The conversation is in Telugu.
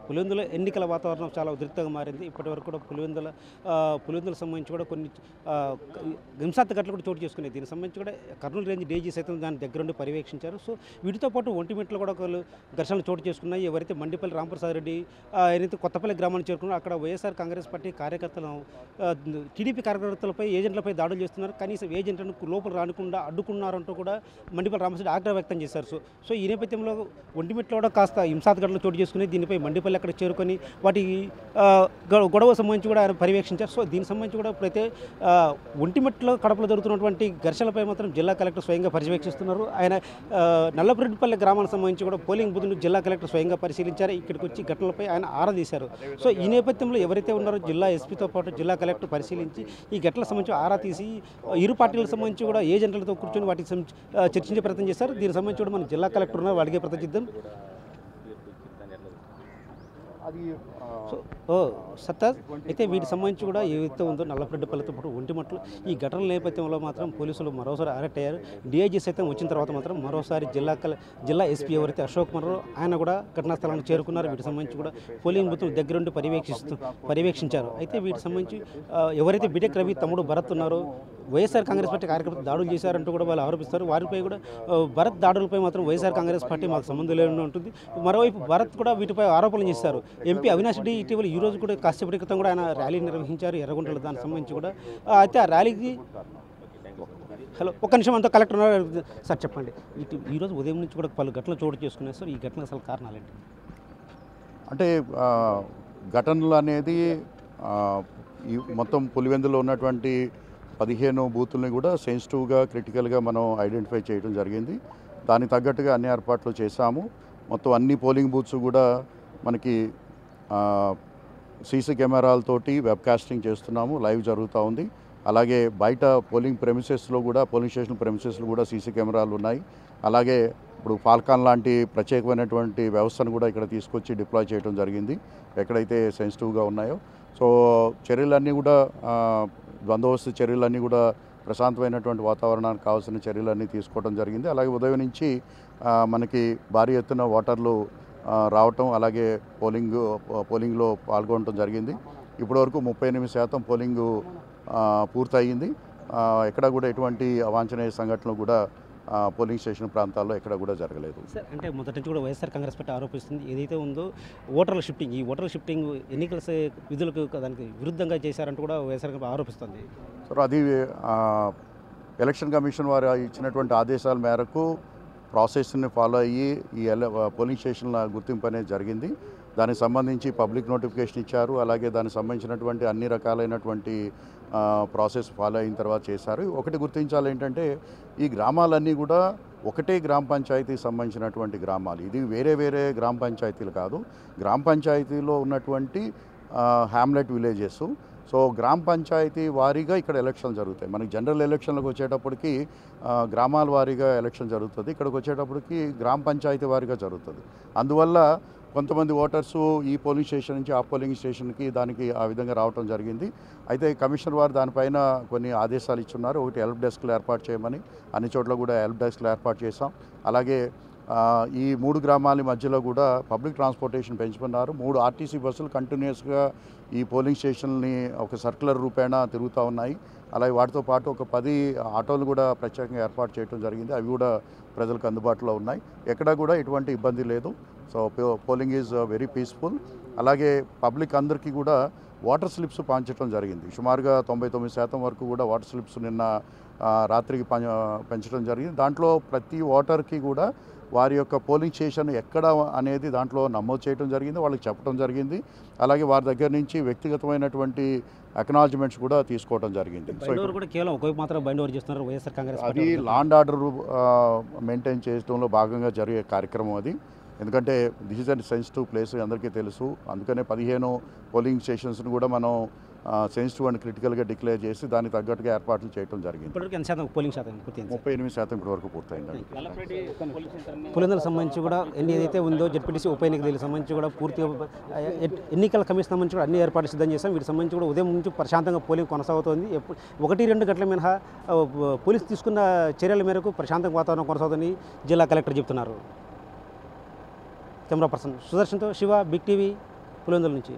పులివెందుల ఎన్నికల వాతావరణం చాలా ఉద్రిక్తంగా మారింది. ఇప్పటివరకు కూడా పులివెందులకు సంబంధించి కూడా కొన్ని హింసాత్మక ఘటనలు కూడా చోటు చేసుకున్నాయి. దీనికి సంబంధించి కూడా కర్నూలు రేంజ్ డీజీ సైతం దాని దగ్గరుండి పర్యవేక్షించారు. సో వీటితో పాటు ఒంటిమిట్లో కూడా ఒకళ్ళు ఘర్షణలు చోటు చేసుకున్నాయి. ఎవరైతే మండిపల్లి రాంప్రసాద్ రెడ్డి ఏదైతే కొత్తపల్లి గ్రామాన్ని చేరుకున్నారో అక్కడ వైఎస్ఆర్ కాంగ్రెస్ పార్టీ కార్యకర్తలను టీడీపీ కార్యకర్తలపై ఏజెంట్లపై దాడులు చేస్తున్నారు. కనీసం ఏజెంట్లను లోపల రానికుండా అడ్డుకున్నారంటూ కూడా మండిపల్లి రామప్రసాద్ ఆగ్రహం వ్యక్తం చేశారు. సో ఈ నేపథ్యంలో ఒంటిమిట్లో కూడా కాస్త హింసాత్మక ఘటనలు చోటు చేసుకుని దీనిపై మండిపల్లి అక్కడ చేరుకొని వాటి గొడవ సంబంధించి కూడా ఆయన పర్యవేక్షించారు. సో దీనికి సంబంధించి కూడా ఇప్పుడైతే ఒంటిమిట్లో కడపలో జరుగుతున్నటువంటి ఘర్షణలపై మాత్రం జిల్లా కలెక్టర్ స్వయంగా పర్యవేక్షిస్తున్నారు. ఆయన నల్లపురెడ్డిపల్లి గ్రామానికి సంబంధించి కూడా పోలింగ్ బూత్ను జిల్లా కలెక్టర్ స్వయంగా పరిశీలించారు. ఇక్కడికి వచ్చి ఘటనలపై ఆయన ఆరా తీశారు. సో ఈ నేపథ్యంలో ఎవరైతే ఉన్నారో జిల్లా ఎస్పీతో పాటు జిల్లా కలెక్టర్ పరిశీలించి ఈ ఘటనలకు సంబంధించి ఆరా తీసి ఇరు పార్టీలకు సంబంధించి కూడా ఏజెంట్లతో కూర్చొని వాటికి చర్చించే ప్రయత్నం చేశారు. దీనికి సంబంధించి కూడా మన జిల్లా కలెక్టర్ ఉన్నారు, అడిగే ప్రయత్నం చేద్దాం. సో సత్తాజ్ అయితే వీటికి సంబంధించి కూడా ఏవైతే ఉందో నల్లపురెడ్డిపల్లితో పాటు ఒంటిమట్లు ఈ ఘటనల నేపథ్యంలో మాత్రం పోలీసులు మరోసారి అరెస్ట్ అయ్యారు. డిఐజీ సైతం వచ్చిన తర్వాత మాత్రం మరోసారి జిల్లా ఎస్పీ ఎవరైతే అశోక్ కుమార్ ఆయన కూడా ఘటనా స్థలానికి చేరుకున్నారు. వీటికి సంబంధించి కూడా పోలింగ్ బూత్ దగ్గరుండి పర్యవేక్షించారు. అయితే వీటికి సంబంధించి ఎవరైతే బిటెక్ రవి తమ్ముడు భరత్ ఉన్నారో వైఎస్ఆర్ కాంగ్రెస్ పార్టీ కార్యకర్తలు దాడులు చేశారంటూ కూడా వాళ్ళు ఆరోపిస్తారు. వారిపై కూడా భరత్ దాడులపై మాత్రం వైఎస్ఆర్ కాంగ్రెస్ పార్టీ మాకు సంబంధం లేకుండా ఉంటుంది. మరోవైపు భరత్ కూడా వీటిపై ఆరోపణలు చేశారు. ఎంపీ అవినాష్ రెడ్డి ఇటీవల ఈ రోజు కూడా కాసేపటి క్రితం కూడా ఆయన ర్యాలీ నిర్వహించారు ఎర్రగుంటలో. దానికి సంబంధించి కూడా అయితే ఆ ర్యాలీకి హలో ఒక్క నిమిషం అంతా కలెక్టర్ ఉన్నారు సార్ చెప్పండి. ఈరోజు ఉదయం నుంచి కూడా పలు ఘటనలు చోటు చేసుకున్నారు సార్. ఈ ఘటనకు అసలు కారణాలు ఏంటి? అంటే ఘటనలు అనేది ఈ మొత్తం పులివెందులో ఉన్నటువంటి 15 బూతుల్ని కూడా సెన్సిటివ్గా క్రిటికల్గా మనం ఐడెంటిఫై చేయడం జరిగింది. దానికి తగ్గట్టుగా అన్ని ఏర్పాట్లు చేశాము. మొత్తం అన్ని పోలింగ్ బూత్స్ కూడా మనకి సీసీ కెమెరాలతోటి వెబ్కాస్టింగ్ చేస్తున్నాము, లైవ్ జరుగుతూ ఉంది. అలాగే బయట పోలింగ్ స్టేషన్ ప్రెమిసెస్లో కూడా సీసీ కెమెరాలు ఉన్నాయి. అలాగే ఇప్పుడు ఫాల్కాన్ లాంటి ప్రత్యేకమైనటువంటి వ్యవస్థను కూడా ఇక్కడ తీసుకొచ్చి డిప్లాయ్ చేయడం జరిగింది ఎక్కడైతే సెన్సిటివ్గా ఉన్నాయో. సో చర్యలన్నీ కూడా బందోబస్తు చర్యలన్నీ కూడా ప్రశాంతమైనటువంటి వాతావరణానికి కావాల్సిన చర్యలన్నీ తీసుకోవడం జరిగింది. అలాగే ఉదయం నుంచి మనకి భారీ ఎత్తున ఓటర్లు రావటం, అలాగే పోలింగ్లో పాల్గొనడం జరిగింది. ఇప్పటివరకు 38% పోలింగు పూర్తయింది. ఎక్కడ కూడా ఎటువంటి అవాంఛనీయ సంఘటనలు కూడా పోలింగ్ స్టేషన్ ప్రాంతాల్లో ఎక్కడ కూడా జరగలేదు. సార్ అంటే మొదటి నుంచి కూడా వైఎస్ఆర్ కాంగ్రెస్ పార్టీ ఆరోపిస్తుంది ఏదైతే ఉందో ఈ ఓటర్ల షిఫ్టింగ్ ఎన్నికల విధులకు దానికి విరుద్ధంగా చేశారంటూ కూడా వైఎస్ఆర్ ఆరోపిస్తుంది. సో అది ఎలక్షన్ కమిషన్ వారు ఇచ్చినటువంటి ఆదేశాల మేరకు ప్రాసెస్ని ఫాలో అయ్యి ఈ పోలింగ్ స్టేషన్ల గుర్తింపు అనేది జరిగింది. దానికి సంబంధించి పబ్లిక్ నోటిఫికేషన్ ఇచ్చారు. అలాగే దానికి సంబంధించినటువంటి అన్ని రకాలైనటువంటి ప్రాసెస్ ఫాలో అయిన తర్వాత చేశారు. ఒకటి గుర్తించాలి ఏంటంటే ఈ గ్రామాలన్నీ కూడా ఒకటే గ్రామ పంచాయతీకి సంబంధించినటువంటి గ్రామాలు. ఇది వేరే గ్రామ పంచాయతీలు కాదు, గ్రామ పంచాయతీలో ఉన్నటువంటి హ్యామ్లెట్ విలేజెస్. సో గ్రామ పంచాయతీ వారీగా ఇక్కడ ఎలక్షన్లు జరుగుతాయి. మనకి జనరల్ ఎలక్షన్లకు వచ్చేటప్పటికి గ్రామాల వారీగా ఎలక్షన్ జరుగుతుంది. ఇక్కడికి వచ్చేటప్పటికి గ్రామ పంచాయతీ వారీగా జరుగుతుంది. అందువల్ల కొంతమంది ఓటర్సు ఈ పోలింగ్ స్టేషన్ నుంచి ఆ పోలింగ్ స్టేషన్కి దానికి ఆ విధంగా రావడం జరిగింది. అయితే కమిషనర్ వారు దానిపైన కొన్ని ఆదేశాలు ఇచ్చున్నారు. ఒకటి హెల్ప్ డెస్క్లు ఏర్పాటు చేయమని, అన్ని చోట్ల కూడా హెల్ప్ డెస్క్లు ఏర్పాటు చేశాం. అలాగే ఈ 3 గ్రామాల మధ్యలో కూడా పబ్లిక్ ట్రాన్స్పోర్టేషన్ పెంచుకున్నారు. 3 ఆర్టీసీ బస్సులు కంటిన్యూస్గా ఈ పోలింగ్ స్టేషన్ని ఒక సర్క్యులర్ రూపేణా తిరుగుతూ ఉన్నాయి. అలాగే వాటితో పాటు ఒక 10 ఆటోలు కూడా ప్రత్యేకంగా ఏర్పాటు చేయడం జరిగింది. అవి కూడా ప్రజలకు అందుబాటులో ఉన్నాయి. ఎక్కడా కూడా ఎటువంటి ఇబ్బంది లేదు. So polling is very peaceful. అలాగే పబ్లిక్ అందరికీ కూడా వాటర్ స్లిప్స్ పంచడం జరిగింది. సుమారుగా 99% వరకు కూడా వాటర్ స్లిప్స్ నిన్న రాత్రికి పెంచడం జరిగింది. దాంట్లో ప్రతి ఓటర్కి కూడా వారి యొక్క పోలింగ్ స్టేషన్ ఎక్కడ అనేది దాంట్లో నమోదు చేయడం జరిగింది, వాళ్ళకి చెప్పడం జరిగింది. అలాగే వారి దగ్గర నుంచి వ్యక్తిగతమైనటువంటి అక్నాలజ్మెంట్స్ కూడా తీసుకోవడం జరిగింది. అది లా అండ్ ఆర్డర్ మెయింటైన్ చేయడంలో భాగంగా జరిగే కార్యక్రమం అది. ఎందుకంటే this is and sensitive place అందరికీ తెలుసు. అందుకనే 15 పోలింగ్ స్టేషన్స్ని కూడా మనం సెన్సిటివ్ అండ్ క్రిటికల్గా డిక్లేర్ చేసి దానికి తగ్గట్టుగా ఏర్పాట్లు చేయడం జరిగింది. 38% ఇప్పటివరకు పూర్తయింది. పులివెందులకు సంబంధించి కూడా ఏదైతే ఉందో జెడ్పీటీసీ ఉప ఎన్నికలకు సంబంధించి కూడా పూర్తిగా ఎన్నికల కమిషన్ సంబంధించి కూడా అన్ని ఏర్పాట్లు సిద్ధం చేస్తాం. వీటికి సంబంధించి కూడా ఉదయం నుంచి ప్రశాంతంగా పోలింగ్ కొనసాగుతోంది. 1-2 గంటల మినహా పోలీసు తీసుకున్న చర్యల మేరకు ప్రశాంతంగా వాతావరణం కొనసాగుతుందని జిల్లా కలెక్టర్ చెబుతున్నారు. కెమెరా పర్సన్ సుదర్శన్తో శివ, బిగ్ టీవీ, పులివెందుల నుంచి.